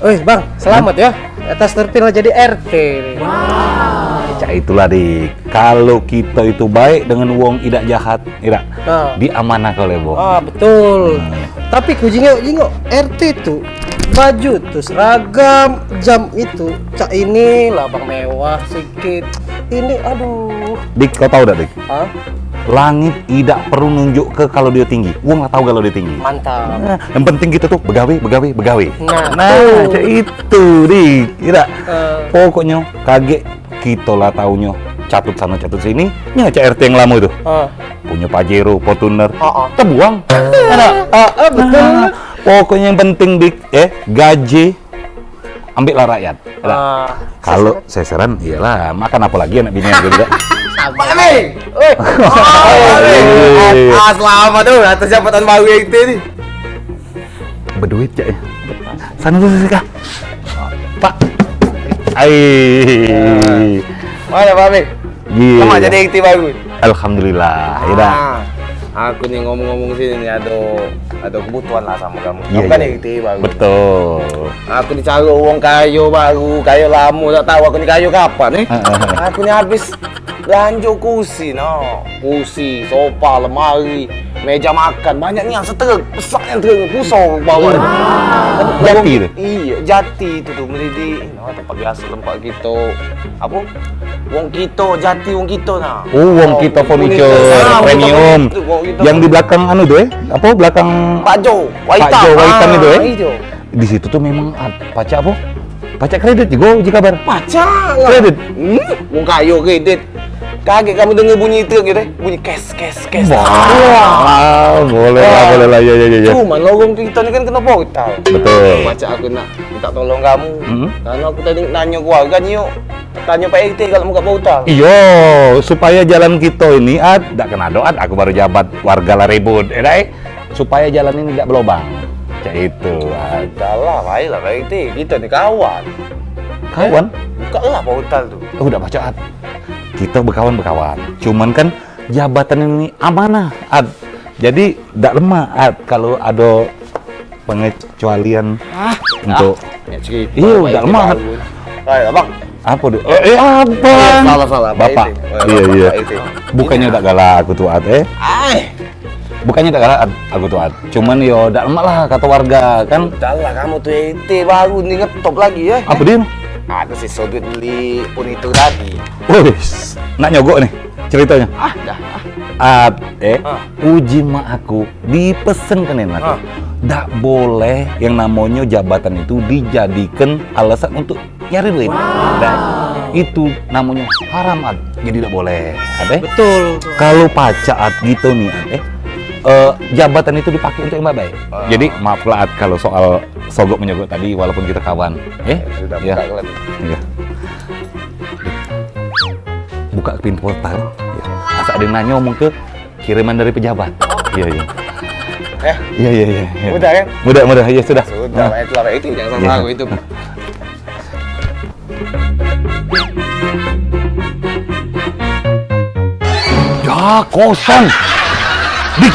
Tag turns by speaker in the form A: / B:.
A: Bang, selamat ya atas terpilih jadi RT.
B: Cak itulah dik, kalau kita itu baik dengan wong tidak jahat, tidak diamanah oleh bos.
A: Betul. Tapi ku jingok RT itu baju tuh seragam, jam itu cak ini lah bang mewah sedikit. Ini aduh.
B: Dik, kau tahu dak dik?
A: Hah?
B: Langit tidak perlu nunjuk ke kalau dia tinggi. Wong lah tahu kalau dia tinggi.
A: Mantap.
B: Nah, yang penting kita tuh begawe.
A: Nah,
B: cak itu dik, tidak. Pokoknya kaget kita lah taunya catut sana catut sini. Nya cak RT yang lama itu. Punya Pajero, Fortuner, terbuang.
A: Betul.
B: Pokoknya yang penting dik, gaji ambil lah rakyat. Kalau seseran, iyalah makan apa lagi anak bini gitu kan.
A: Pak Ame. Selamat tuh atas jabatan baru RT nih.
B: Berduit cak ya. Sana dulu kak. Pak.
A: Mana Pak Ame? Sama jadi RT baru.
B: Alhamdulillah. Iya.
A: Aku nih ngomong-ngomong sini nih ada kebutuhan lah sama kamu.
B: Iya,
A: Kamu kan
B: iya.
A: RT baru.
B: Betul.
A: Aku dicari uang kayu baru, kayu lama, tak tahu aku nih kayu kapan nih. Aku nih habis belanja kursi, kursi, sofa, lemari, meja makan, banyak nih yang setruk, besar yang setruk, pusau bawah.
B: Jati itu?
A: Iya, jati itu tuh beli di tempat biasa tempat kita. Apa? Wong kita, jati wong kita nah.
B: Wong kita furniture premium. Yang di belakang anu tuh apa belakang
A: Pak Jo,
B: Waitan itu
A: Itu.
B: Di situ tuh memang pajak apa? Pajak kredit juga jika kabar.
A: Pajak
B: Kredit.
A: Wong kayu kredit. Kaget kamu dengar bunyi itu gitu, bunyi cash.
B: Wah, boleh lah, ya.
A: Cuman logong kita ini kan kena portal.
B: Betul.
A: Baca aku nak minta tolong kamu. Karena aku tadi nanya keluarga nih yuk. Tanya Pak RT kalau mau ke portal.
B: Iyo, supaya jalan kita ini tidak kena doa. Aku baru jabat warga lah ribut, supaya jalan ini tidak berlobang. Kayak itu.
A: Adalah, baiklah Pak RT. Kita nih kawan.
B: Kawan?
A: Buka lah portal tuh.
B: Udah baca kita berkawan. Cuman kan jabatan ini amanah, jadi tidak lemah kalau ada pengecualian untuk iya udah lemah.
A: Ayo bang.
B: Apa tuh? Apa?
A: Salah
B: Bapak. Iya. Bukannya udah galak aku tuh Bukannya udah galak aku tuh Cuman yo udah lemah lah kata warga kan.
A: Udahlah kamu tuh RT baru nih ngetop lagi ya.
B: Apa dia?
A: Ada si Sobit beli furnitur tadi.
B: Nak nyogok nih ceritanya.
A: Dah.
B: Uji mak aku dipesen ke nenek aku. Nggak boleh yang namanya jabatan itu dijadikan alasan untuk nyari duit. Itu namanya haram jadi tidak boleh.
A: Betul.
B: Kalau pajak gitu nih jabatan itu dipakai untuk yang baik. Jadi maaf lah kalau soal sogok menyogok tadi walaupun kita kawan.
A: Sudah
B: Ya.
A: buka kalian.
B: Iya. Buka pintu portal. Ya. Asal ada yang nanya ngomong ke kiriman dari pejabat. Iya. Iya.
A: Mudah kan?
B: Mudah. Ya sudah.
A: Sudah, itulah itu jangan sama aku itu.
B: Ya kosong. Dik,